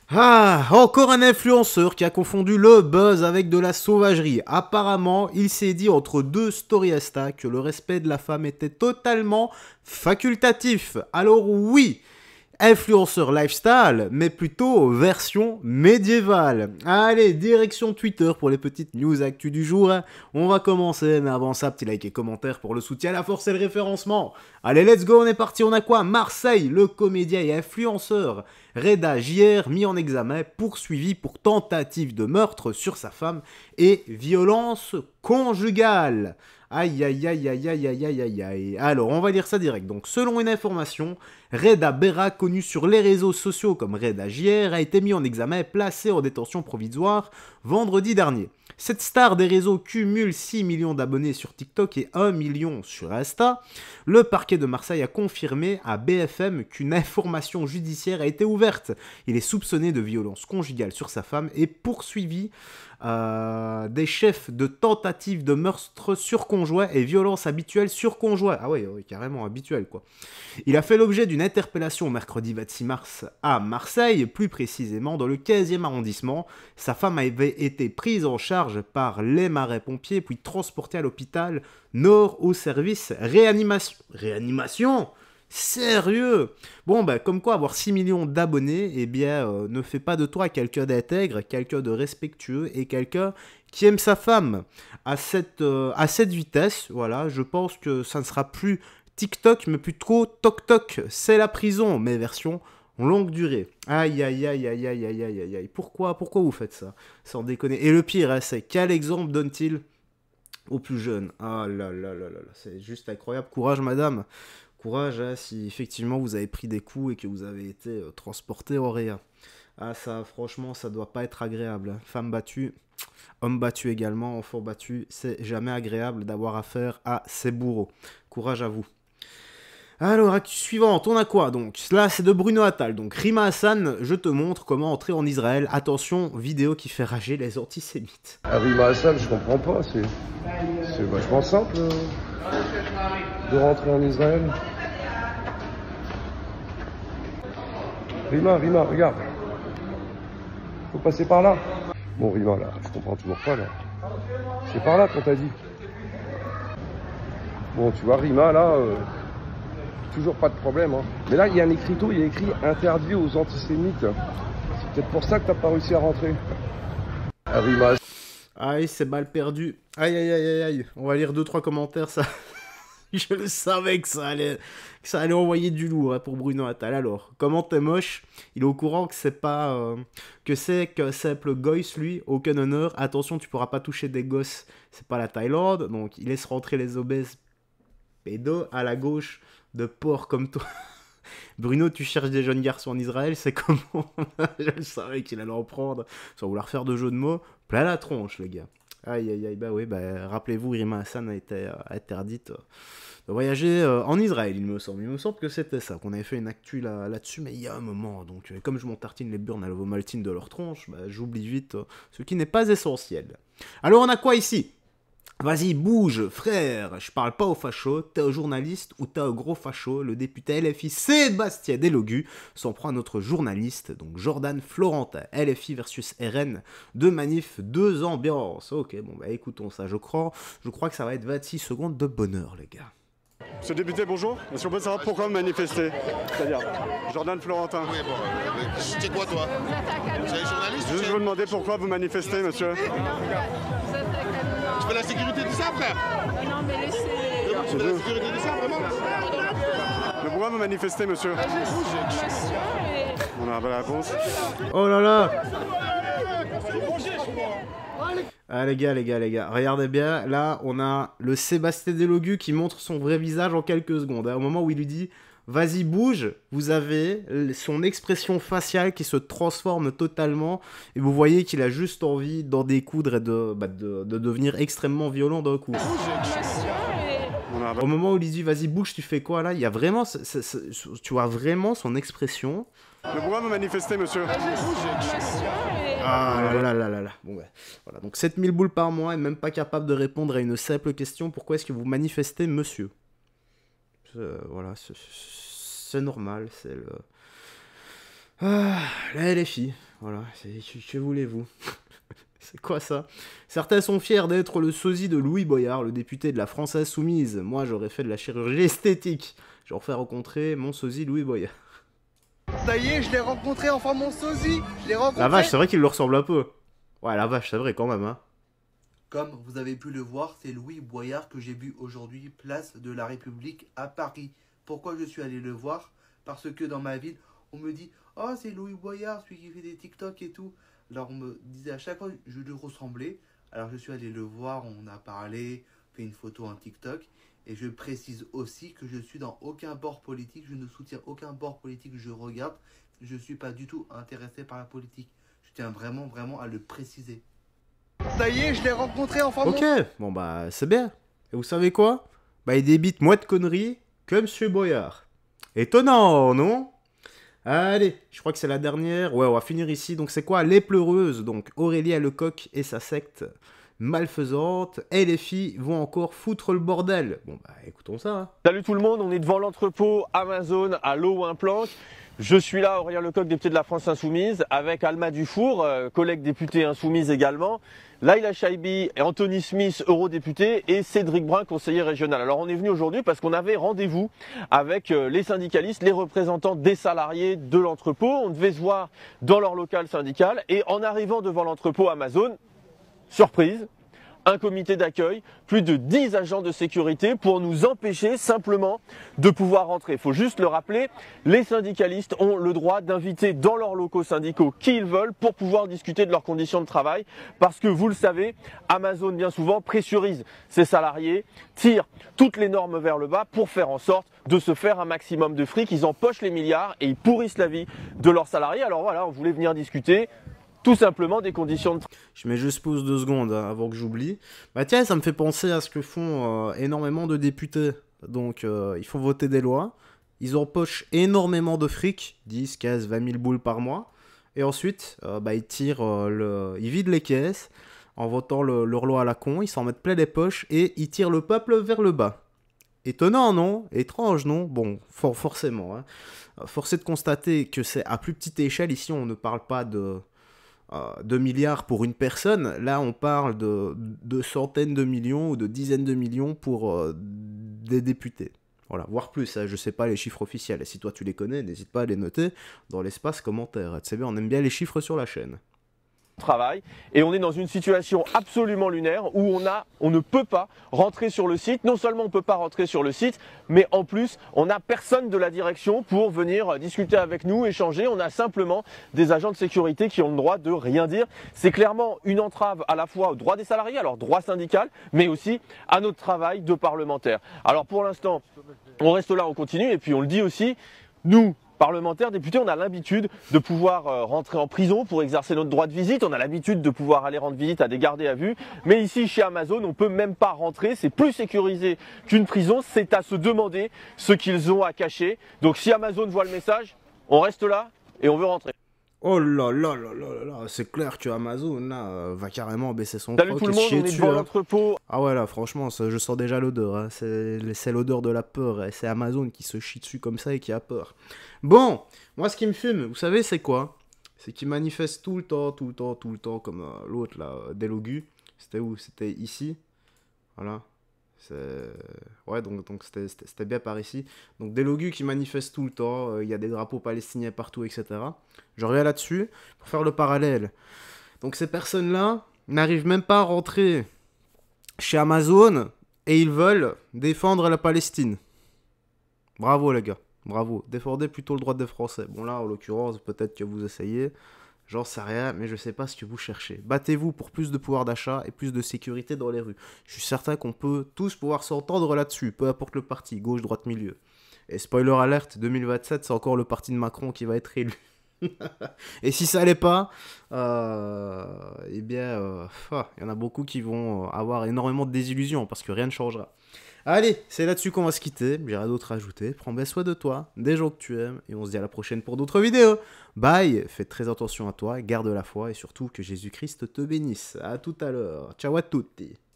Ah, encore un influenceur qui a confondu le buzz avec de la sauvagerie. Apparemment, il s'est dit entre deux story Insta que le respect de la femme était totalement facultatif. Alors oui, influenceur lifestyle, mais plutôt version médiévale. Allez, direction Twitter pour les petites news actu du jour. On va commencer, mais avant ça, petit like et commentaire pour le soutien, la force et le référencement. Allez, let's go, on est parti, on a quoi? Marseille, le comédien et influenceur Reda JR mis en examen, poursuivi pour tentative de meurtre sur sa femme et violence conjugale. Aïe aïe aïe aïe aïe aïe aïe aïe aïe. Alors, on va lire ça direct. Donc, selon une information, Reda Berra, connu sur les réseaux sociaux comme Reda JR, a été mis en examen et placé en détention provisoire vendredi dernier. Cette star des réseaux cumule 6 millions d'abonnés sur TikTok et 1 million sur Insta. Le parquet de Marseille a confirmé à BFM qu'une information judiciaire a été ouverte. Il est soupçonné de violence conjugale sur sa femme et poursuivi des chefs de tentative de meurtre sur conjoint et violence habituelle sur conjoint. Ah ouais, carrément habituelle quoi. Il a fait l'objet d'une interpellation mercredi 26 mars à Marseille, plus précisément dans le 15e arrondissement. Sa femme avait été prise en charge par les marais-pompiers puis transportée à l'hôpital Nord au service réanimation. Réanimation ? Sérieux? Bon, bah, comme quoi avoir 6 millions d'abonnés, eh bien, ne fait pas de toi quelqu'un d'intègre, quelqu'un de respectueux et quelqu'un qui aime sa femme. À cette vitesse, voilà, je pense que ça ne sera plus TikTok, mais plutôt TokTok. C'est la prison, mais version longue durée. Aïe, aïe, aïe, aïe, aïe, aïe, aïe, aïe, aïe. Pourquoi vous faites ça? Sans déconner. Et le pire, hein, c'est quel exemple donne-t-il aux plus jeunes? Ah là là là là là, c'est juste incroyable. Courage, madame. Courage, hein, si effectivement vous avez pris des coups et que vous avez été transporté au réa. Ah ça, franchement, ça doit pas être agréable. Hein. Femme battue, homme battu également, enfant battu, c'est jamais agréable d'avoir affaire à ces bourreaux. Courage à vous. Alors, actu suivante, on a quoi donc? Là, c'est de Bruno Attal. Donc, Rima Hassan, je te montre comment entrer en Israël. Attention, vidéo qui fait rager les antisémites. Rima Hassan, je comprends pas, c'est vachement simple de rentrer en Israël. Rima, regarde. Faut passer par là. Bon, Rima, là, je comprends toujours pas, là. C'est par là qu'on t'a dit. Bon, tu vois, Rima, là, toujours pas de problème. Hein. Mais là, il y a un écriteau, il y a écrit « Interdit aux antisémites ». C'est peut-être pour ça que t'as pas réussi à rentrer. Rima. Aïe, c'est balle perdue. Aïe, aïe, aïe, aïe, aïe. On va lire 2-3 commentaires, ça... Je le savais que ça allait envoyer du lourd hein, pour Bruno Attal. Alors, comment t'es moche? Il est au courant que c'est pas... que c'est qu'un simple gosse, lui. Aucun honneur. Attention, tu pourras pas toucher des gosses. C'est pas la Thaïlande. Donc, il laisse rentrer les obèses pédos à la gauche de porcs comme toi. Bruno, tu cherches des jeunes garçons en Israël, c'est comment? Je le savais qu'il allait en prendre. Sans vouloir faire de jeu de mots. Plein la tronche, le gars. Aïe, aïe, aïe, bah oui, bah, rappelez-vous, Rima Hassan a été interdite de voyager en Israël, il me semble. Il me semble que c'était ça, qu'on avait fait une actu là-dessus, mais il y a un moment. Donc, comme je m'en tartine les burnes à l'ovomaltine de leur tronche, bah, j'oublie vite ce qui n'est pas essentiel. Alors, on a quoi ici? Vas-y, bouge, frère, je parle pas aux fachos, t'es un journaliste ou t'es un gros facho, le député LFI Sébastien Delogu s'en prend à notre journaliste, donc Jordan Florentin, LFI versus RN, deux manifs, deux ambiances. Ok, bon bah écoutons ça, je crois que ça va être 26 secondes de bonheur les gars. Monsieur le député, bonjour. Est-ce qu'on peut savoir pourquoi vous manifestez? C'est-à-dire, Jordan Florentin. Oui, bon, c'est quoi toi? Vous êtes journaliste? Je vous demander pourquoi vous manifestez, monsieur. Tu fais la sécurité de ça, frère? Non, mais laissez. Tu fais la sécurité de ça, vraiment? Mais pourquoi vous manifestez, monsieur? On a la réponse. Oh là là! Ah les gars, regardez bien, là on a le Sébastien Delogu qui montre son vrai visage en quelques secondes. Au moment où il lui dit « Vas-y bouge », vous avez son expression faciale qui se transforme totalement et vous voyez qu'il a juste envie d'en découdre et de devenir extrêmement violent d'un coup. Au moment où il lui dit « Vas-y bouge », tu fais quoi là? Il y a vraiment, tu vois vraiment son expression. Mais pourquoi vous manifestez, monsieur? Ah là là là là. Bon, ouais. Voilà, donc 7000 boules par mois et même pas capable de répondre à une simple question. Pourquoi est-ce que vous manifestez, monsieur? Voilà, c'est normal, c'est le... Ah, la LFI. voilà, que voulez-vous? C'est quoi ça? Certains sont fiers d'être le sosie de Louis Boyard, le député de la France Insoumise. Moi, j'aurais fait de la chirurgie esthétique. J'aurais fait rencontrer mon sosie Louis Boyard. Ça y est, je l'ai rencontré, enfin mon sosie. Je l'ai rencontré. La vache, c'est vrai qu'il le ressemble un peu. Ouais, la vache, c'est vrai quand même, hein. Comme vous avez pu le voir, c'est Louis Boyard que j'ai vu aujourd'hui, place de la République à Paris. Pourquoi je suis allé le voir? Parce que dans ma ville, on me dit « Oh, c'est Louis Boyard, celui qui fait des TikTok et tout ». Alors on me disait à chaque fois que je lui ressemblais. Alors je suis allé le voir, on a parlé, fait une photo en TikTok. Et je précise aussi que je suis dans aucun bord politique, je ne soutiens aucun bord politique, je regarde. Je ne suis pas du tout intéressé par la politique. Je tiens vraiment à le préciser. Ça y est, je l'ai rencontré, enfin Ok, bon bah c'est bien. Et vous savez quoi? Bah il débite moins de conneries que Monsieur Boyard. Étonnant, non? Allez, je crois que c'est la dernière. Ouais, on va finir ici. Donc c'est quoi? Les pleureuses. Donc Aurélie Lecoq et sa secte malfaisante. Et les filles vont encore foutre le bordel. Bon bah écoutons ça. Hein. Salut tout le monde, on est devant l'entrepôt Amazon à Louvain-Planck. Je suis là, Aurélien Lecoq, député de la France Insoumise, avec Alma Dufour, collègue députée insoumise également, Laila Chaibi et Anthony Smith, eurodéputé, et Cédric Brun, conseiller régional. Alors on est venu aujourd'hui parce qu'on avait rendez-vous avec les syndicalistes, les représentants des salariés de l'entrepôt. On devait se voir dans leur local syndical et en arrivant devant l'entrepôt Amazon, surprise, un comité d'accueil, plus de 10 agents de sécurité pour nous empêcher simplement de pouvoir rentrer. Il faut juste le rappeler, les syndicalistes ont le droit d'inviter dans leurs locaux syndicaux qui ils veulent pour pouvoir discuter de leurs conditions de travail. Parce que vous le savez, Amazon bien souvent pressurise ses salariés, tire toutes les normes vers le bas pour faire en sorte de se faire un maximum de fric. Ils empochent les milliards et ils pourrissent la vie de leurs salariés. Alors voilà, on voulait venir discuter tout simplement des conditions de travail. Je mets juste pause 2 secondes hein, avant que j'oublie. Bah tiens, ça me fait penser à ce que font énormément de députés. Donc ils font voter des lois, ils empochent énormément de fric, 10, 15, 20 000 boules par mois. Et ensuite, ils tirent, ils vident les caisses en votant leur loi à la con, ils s'en mettent plein les poches et ils tirent le peuple vers le bas. Étonnant, non? Étrange, non? Bon, forcément. Hein. Force est de constater que c'est à plus petite échelle. Ici, on ne parle pas de 2 milliards pour une personne. Là, on parle de centaines de millions ou de dizaines de millions pour des députés. Voilà, voire plus. Hein, je sais pas les chiffres officiels. Et si toi, tu les connais, n'hésite pas à les noter dans l'espace commentaire. Tu sais bien, on aime bien les chiffres sur la chaîne. Travail et on est dans une situation absolument lunaire où on ne peut pas rentrer sur le site. Non seulement on ne peut pas rentrer sur le site, mais en plus on n'a personne de la direction pour venir discuter avec nous, échanger. On a simplement des agents de sécurité qui ont le droit de rien dire. C'est clairement une entrave à la fois au droit des salariés, alors droit syndical, mais aussi à notre travail de parlementaire. Alors pour l'instant, on reste là, on continue et puis on le dit aussi, nous parlementaires, députés, on a l'habitude de pouvoir rentrer en prison pour exercer notre droit de visite, on a l'habitude de pouvoir aller rendre visite à des gardés à vue, mais ici chez Amazon, on ne peut même pas rentrer, c'est plus sécurisé qu'une prison, c'est à se demander ce qu'ils ont à cacher. Donc si Amazon voit le message, on reste là et on veut rentrer. Oh là là là là là, c'est clair que Amazon là, va carrément baisser son Salut croc tout le et se monde, chier on est dessus, devant hein. l'entrepôt. Ah ouais là, franchement, je sens déjà l'odeur, hein. C'est l'odeur de la peur, hein. C'est Amazon qui se chie dessus comme ça et qui a peur. Bon, moi ce qui me fume, vous savez c'est quoi? C'est qu'ils manifestent tout le temps, comme l'autre là, Delogu. C'était où? C'était ici. Voilà. Ouais, donc c'était bien par ici. Donc des logus qui manifestent tout le temps, il y a des drapeaux palestiniens partout, etc. Je reviens là-dessus pour faire le parallèle. Donc ces personnes-là n'arrivent même pas à rentrer chez Amazon et ils veulent défendre la Palestine. Bravo les gars, bravo. Défendez plutôt le droit des Français. Bon là, en l'occurrence, peut-être que vous essayez. J'en sais rien, mais je sais pas ce que vous cherchez. Battez-vous pour plus de pouvoir d'achat et plus de sécurité dans les rues. Je suis certain qu'on peut tous pouvoir s'entendre là-dessus, peu importe le parti, gauche, droite, milieu. Et spoiler alert, 2027, c'est encore le parti de Macron qui va être élu. Et si ça l'est pas, eh bien, il y en a beaucoup qui vont avoir énormément de désillusions parce que rien ne changera. Allez, c'est là-dessus qu'on va se quitter. J'ai rien d'autre à ajouter. Prends bien soin de toi, des gens que tu aimes, et on se dit à la prochaine pour d'autres vidéos. Bye, fais très attention à toi, garde la foi, et surtout que Jésus-Christ te bénisse. À tout à l'heure. Ciao à tutti.